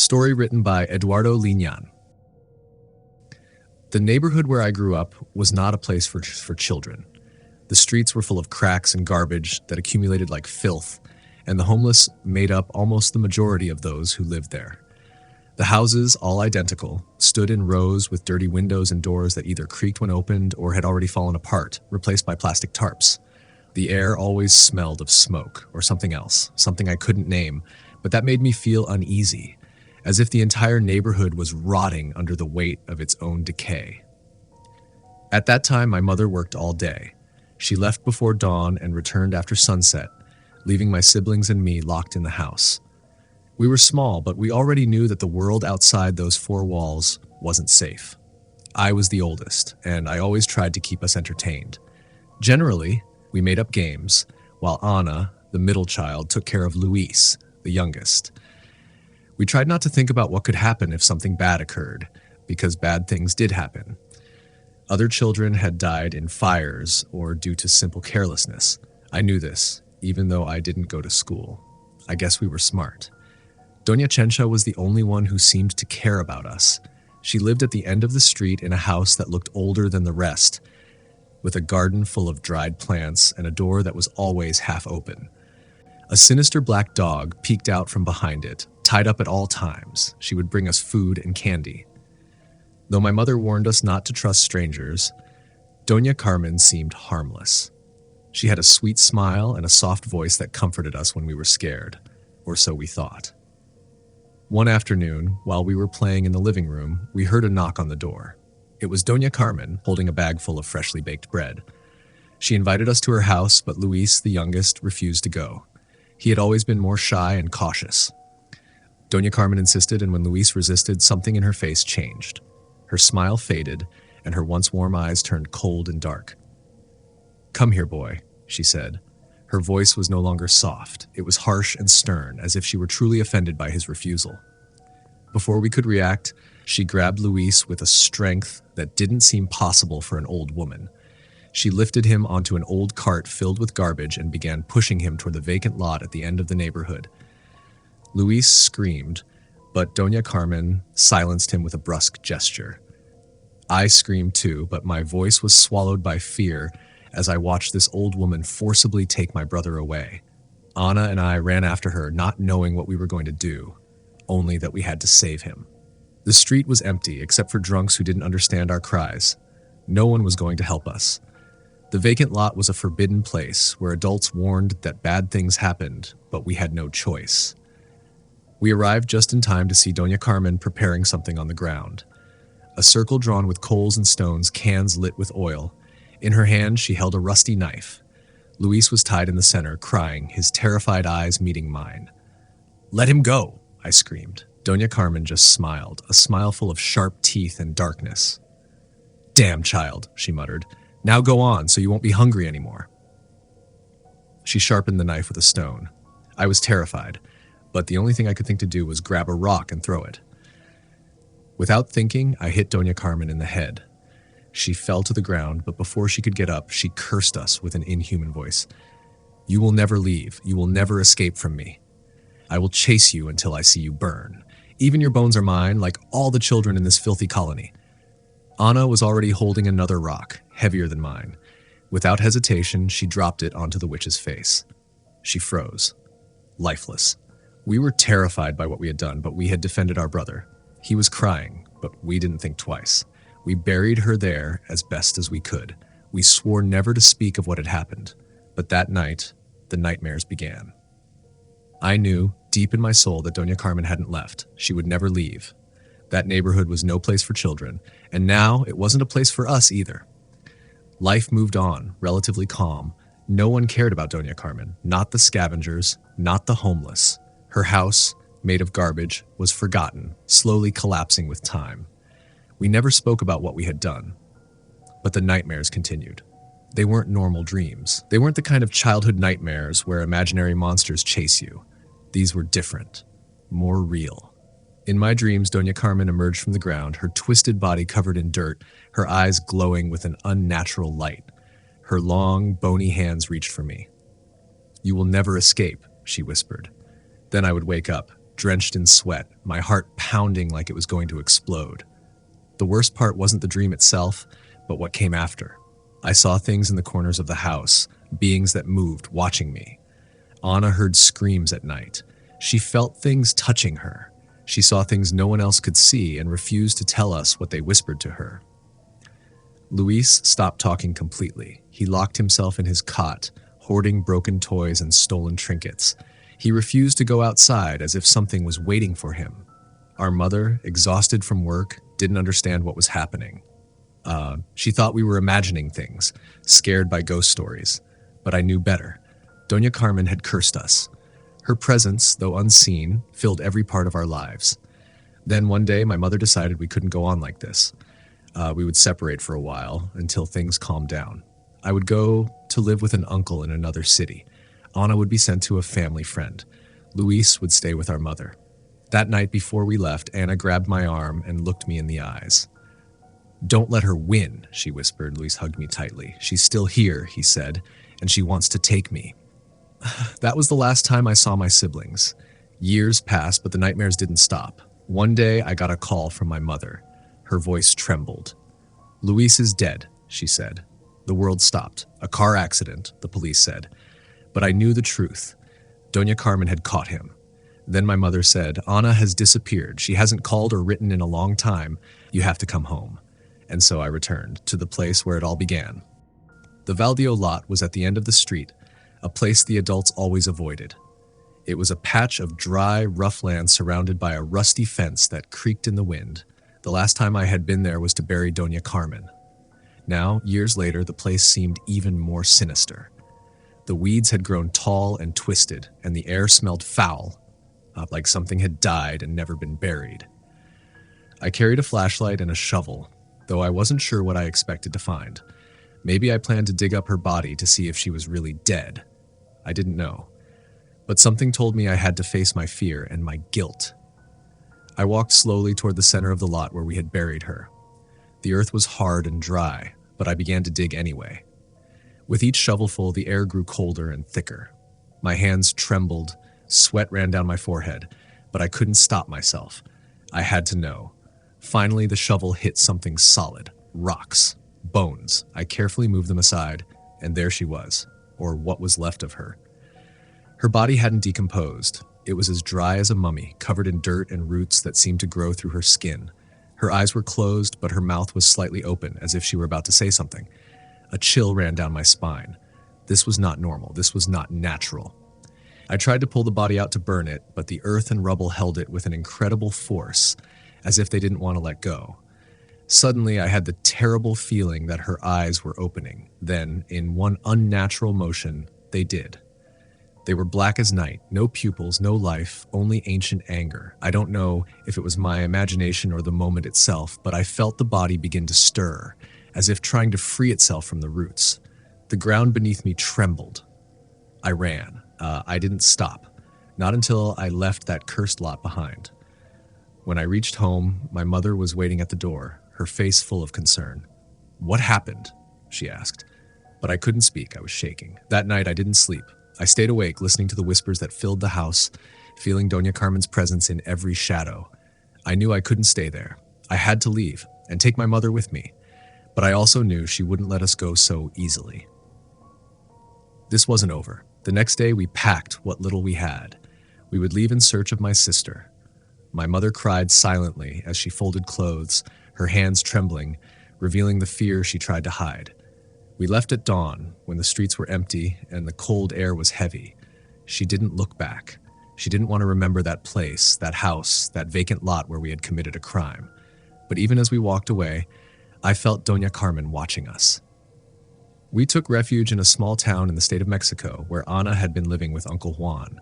Story written by Eduardo Lignan. The neighborhood where I grew up was not a place for children. The streets were full of cracks and garbage that accumulated like filth, and the homeless made up almost the majority of those who lived there. The houses, all identical, stood in rows with dirty windows and doors that either creaked when opened or had already fallen apart, replaced by plastic tarps. The air always smelled of smoke or something else, something I couldn't name, but that made me feel uneasy, as if the entire neighborhood was rotting under the weight of its own decay. At that time, my mother worked all day. She left before dawn and returned after sunset, leaving my siblings and me locked in the house. We were small, but we already knew that the world outside those four walls wasn't safe. I was the oldest, and I always tried to keep us entertained. Generally, we made up games, while Anna, the middle child, took care of Luis, the youngest. We tried not to think about what could happen if something bad occurred, because bad things did happen. Other children had died in fires or due to simple carelessness. I knew this, even though I didn't go to school. I guess we were smart. Doña Chencha was the only one who seemed to care about us. She lived at the end of the street in a house that looked older than the rest, with a garden full of dried plants and a door that was always half open. A sinister black dog peeked out from behind it. Tied up at all times, she would bring us food and candy. Though my mother warned us not to trust strangers, Doña Carmen seemed harmless. She had a sweet smile and a soft voice that comforted us when we were scared, or so we thought. One afternoon, while we were playing in the living room, we heard a knock on the door. It was Doña Carmen holding a bag full of freshly baked bread. She invited us to her house, but Luis, the youngest, refused to go. He had always been more shy and cautious. Doña Carmen insisted, and when Luis resisted, something in her face changed. Her smile faded, and her once warm eyes turned cold and dark. "Come here, boy," she said. Her voice was no longer soft. It was harsh and stern, as if she were truly offended by his refusal. Before we could react, she grabbed Luis with a strength that didn't seem possible for an old woman. She lifted him onto an old cart filled with garbage and began pushing him toward the vacant lot at the end of the neighborhood. Luis screamed, but Doña Carmen silenced him with a brusque gesture. I screamed too, but my voice was swallowed by fear as I watched this old woman forcibly take my brother away. Anna and I ran after her, not knowing what we were going to do, only that we had to save him. The street was empty, except for drunks who didn't understand our cries. No one was going to help us. The vacant lot was a forbidden place where adults warned that bad things happened, but we had no choice. We arrived just in time to see Doña Carmen preparing something on the ground. A circle drawn with coals and stones, cans lit with oil. In her hand, she held a rusty knife. Luis was tied in the center, crying, his terrified eyes meeting mine. "Let him go," I screamed. Doña Carmen just smiled, a smile full of sharp teeth and darkness. "Damn child," she muttered. "Now go on, so you won't be hungry anymore." She sharpened the knife with a stone. I was terrified, but the only thing I could think to do was grab a rock and throw it. Without thinking, I hit Doña Carmen in the head. She fell to the ground, but before she could get up, she cursed us with an inhuman voice. "You will never leave. You will never escape from me. I will chase you until I see you burn. Even your bones are mine, like all the children in this filthy colony." Anna was already holding another rock, heavier than mine. Without hesitation, she dropped it onto the witch's face. She froze, lifeless. We were terrified by what we had done, but we had defended our brother. He was crying, but we didn't think twice. We buried her there as best as we could. We swore never to speak of what had happened, but that night, the nightmares began. I knew, deep in my soul, that Doña Carmen hadn't left. She would never leave. That neighborhood was no place for children, and now it wasn't a place for us either. Life moved on, relatively calm. No one cared about Doña Carmen, not the scavengers, not the homeless. Her house, made of garbage, was forgotten, slowly collapsing with time. We never spoke about what we had done, but the nightmares continued. They weren't normal dreams. They weren't the kind of childhood nightmares where imaginary monsters chase you. These were different, more real. In my dreams, Doña Carmen emerged from the ground, her twisted body covered in dirt, her eyes glowing with an unnatural light. Her long, bony hands reached for me. "You will never escape," she whispered. Then I would wake up, drenched in sweat, my heart pounding like it was going to explode. The worst part wasn't the dream itself, but what came after. I saw things in the corners of the house, beings that moved, watching me. Anna heard screams at night. She felt things touching her. She saw things no one else could see and refused to tell us what they whispered to her. Luis stopped talking completely. He locked himself in his cot, hoarding broken toys and stolen trinkets. He refused to go outside as if something was waiting for him. Our mother, exhausted from work, didn't understand what was happening. She thought we were imagining things, scared by ghost stories. But I knew better. Doña Carmen had cursed us. Her presence, though unseen, filled every part of our lives. Then one day, my mother decided we couldn't go on like this. We would separate for a while until things calmed down. I would go to live with an uncle in another city. Anna would be sent to a family friend. Luis would stay with our mother. That night before we left, Anna grabbed my arm and looked me in the eyes. "Don't let her win," she whispered. Luis hugged me tightly. "She's still here," he said, "and she wants to take me." That was the last time I saw my siblings. Years passed, but the nightmares didn't stop. One day, I got a call from my mother. Her voice trembled. "Luis is dead," she said. The world stopped. A car accident, the police said. But I knew the truth. Doña Carmen had caught him. Then my mother said, "Anna has disappeared. She hasn't called or written in a long time. You have to come home." And so I returned to the place where it all began. The Valdio lot was at the end of the street, a place the adults always avoided. It was a patch of dry, rough land surrounded by a rusty fence that creaked in the wind. The last time I had been there was to bury Doña Carmen. Now, years later, the place seemed even more sinister. The weeds had grown tall and twisted, and the air smelled foul, like something had died and never been buried. I carried a flashlight and a shovel, though I wasn't sure what I expected to find. Maybe I planned to dig up her body to see if she was really dead. I didn't know. But something told me I had to face my fear and my guilt. I walked slowly toward the center of the lot where we had buried her. The earth was hard and dry, but I began to dig anyway. With each shovelful, the air grew colder and thicker. My hands trembled, sweat ran down my forehead, but I couldn't stop myself. I had to know. Finally, the shovel hit something solid. Rocks. Bones. I carefully moved them aside, and there she was, or what was left of her. Her body hadn't decomposed. It was as dry as a mummy, covered in dirt and roots that seemed to grow through her skin. Her eyes were closed, but her mouth was slightly open, as if she were about to say something. A chill ran down my spine. This was not normal. This was not natural. I tried to pull the body out to burn it, but the earth and rubble held it with an incredible force, as if they didn't want to let go. Suddenly, I had the terrible feeling that her eyes were opening. Then, in one unnatural motion, they did. They were black as night, no pupils, no life, only ancient anger. I don't know if it was my imagination or the moment itself, but I felt the body begin to stir, as if trying to free itself from the roots. The ground beneath me trembled. I ran. I didn't stop. Not until I left that cursed lot behind. When I reached home, my mother was waiting at the door, her face full of concern. "What happened?" she asked. But I couldn't speak. I was shaking. That night, I didn't sleep. I stayed awake, listening to the whispers that filled the house, feeling Doña Carmen's presence in every shadow. I knew I couldn't stay there. I had to leave and take my mother with me. But I also knew she wouldn't let us go so easily. This wasn't over. The next day, we packed what little we had. We would leave in search of my sister. My mother cried silently as she folded clothes, her hands trembling, revealing the fear she tried to hide. We left at dawn, when the streets were empty and the cold air was heavy. She didn't look back. She didn't want to remember that place, that house, that vacant lot where we had committed a crime. But even as we walked away, I felt Doña Carmen watching us. We took refuge in a small town in the state of Mexico, where Ana had been living with Uncle Juan.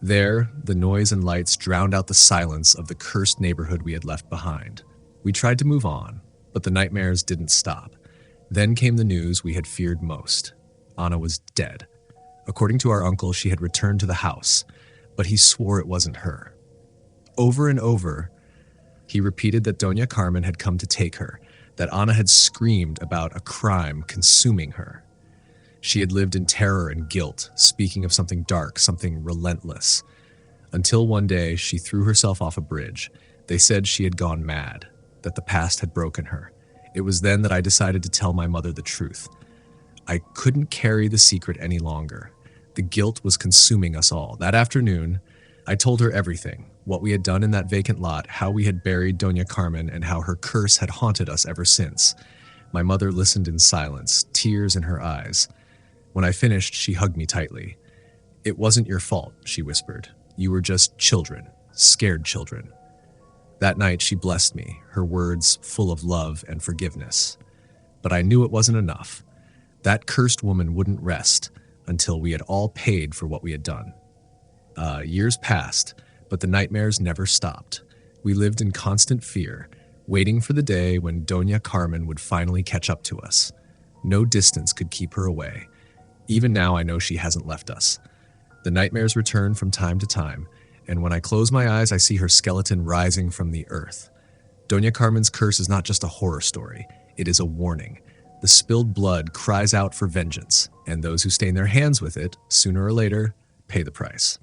There, the noise and lights drowned out the silence of the cursed neighborhood we had left behind. We tried to move on, but the nightmares didn't stop. Then came the news we had feared most. Ana was dead. According to our uncle, she had returned to the house, but he swore it wasn't her. Over and over, he repeated that Doña Carmen had come to take her, that Ana had screamed about a crime consuming her. She had lived in terror and guilt, speaking of something dark, something relentless. Until one day she threw herself off a bridge. They said she had gone mad, that the past had broken her. It was then that I decided to tell my mother the truth. I couldn't carry the secret any longer. The guilt was consuming us all. That afternoon, I told her everything, what we had done in that vacant lot, how we had buried Doña Carmen, and how her curse had haunted us ever since. My mother listened in silence, tears in her eyes. When I finished, she hugged me tightly. "It wasn't your fault," she whispered. "You were just children, scared children." That night she blessed me, her words full of love and forgiveness. But I knew it wasn't enough. That cursed woman wouldn't rest until we had all paid for what we had done. Years passed, but the nightmares never stopped. We lived in constant fear, waiting for the day when Doña Carmen would finally catch up to us. No distance could keep her away. Even now I know she hasn't left us. The nightmares return from time to time, and when I close my eyes, I see her skeleton rising from the earth. Doña Carmen's curse is not just a horror story, it is a warning. The spilled blood cries out for vengeance, and those who stain their hands with it, sooner or later, pay the price.